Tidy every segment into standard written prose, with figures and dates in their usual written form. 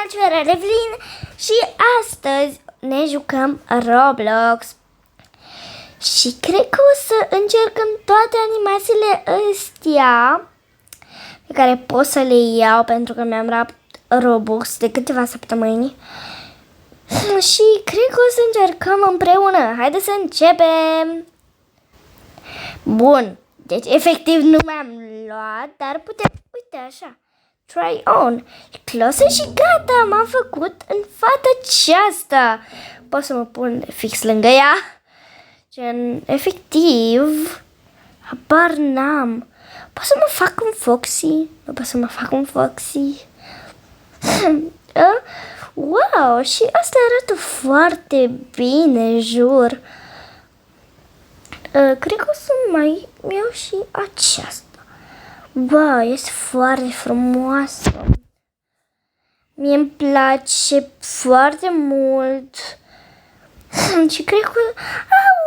altceva, Evelyn, și astăzi ne jucăm Roblox. Și cred că o să încercăm toate animațiile astea pe care pot să le iau pentru că mi-am luat Robux de câteva săptămâni. Și cred că o să încercăm împreună. Haideți să începem! Bun, deci efectiv nu m-am luat, dar putem, uite așa, try on. Closă și gata, m-am făcut în fata aceasta. Pot să mă pun fix lângă ea? Gen, efectiv, habar n-am. Pot să mă fac un Foxy? Nu pot să mă fac un Foxy? Wow, și asta arată foarte bine, jur. Cred că o să mai iau și aceasta. Wow, este foarte frumoasă. Mie îmi place foarte mult. Și cred că...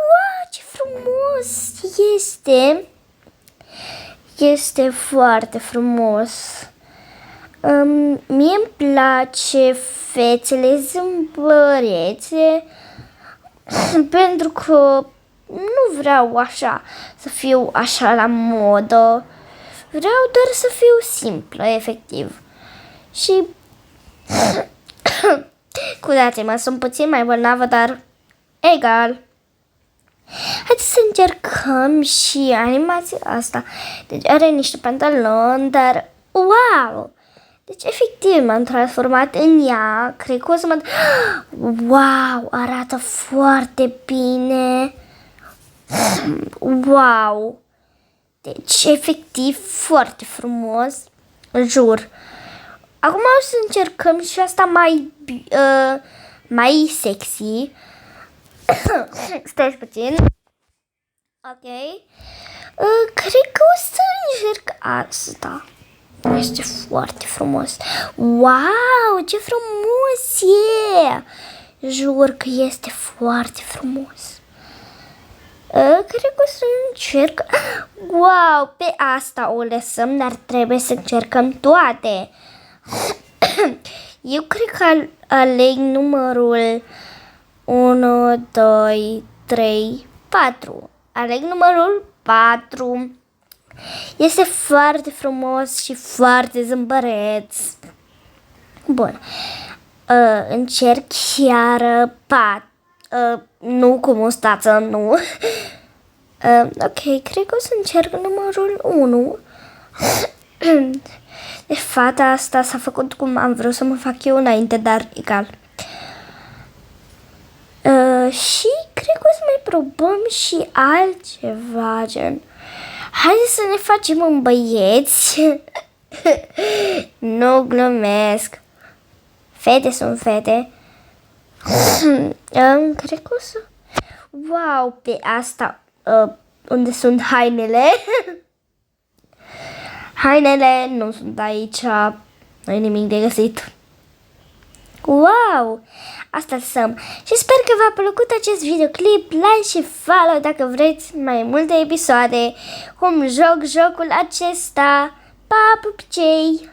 wow, ce frumos este. Este foarte frumos. Mie îmi place fețele zâmbărețe. Pentru că nu vreau așa să fiu așa la modă. Vreau doar să fiu simplă, efectiv. Și scuzați-mă, sunt puțin mai bolnavă, dar egal. Haideți să încercăm și animația asta. Deci are niște pantaloni, dar wow! Deci efectiv m-am transformat în ea. Cred că o să mă... wow! Arată foarte bine. Wow! Deci efectiv foarte frumos. Jur. Acum o să încercăm și asta mai sexy. Stai puțin. Ok. Cred că o să încerc asta. Este foarte frumos. Wow, ce frumos e! Jur că este foarte frumos. Cred că o să încerc... wow, pe asta o lăsăm, dar trebuie să încercăm toate. Eu cred că aleg numărul 1, 2, 3, 4. Aleg numărul 4. Este foarte frumos și foarte zâmbăreț. Bun. Încerc chiar 4. Nu cu mustață, nu. Ok, cred că o să încerc numărul 1. Deci fata asta s-a făcut cum am vrut să mă fac eu înainte, dar egal. Și cred că o să mai probăm și altceva, gen... haideți să ne facem în băieți. Nu glumesc. Fete sunt fete. Cred că o să... wow, pe asta unde sunt hainele. Hainele nu sunt aici. Nu e nimic de găsit. Wow! Asta lăsăm. Și sper că v-a plăcut acest videoclip. Like și follow dacă vreți mai multe episoade cum joc jocul acesta. Pa, pupicei!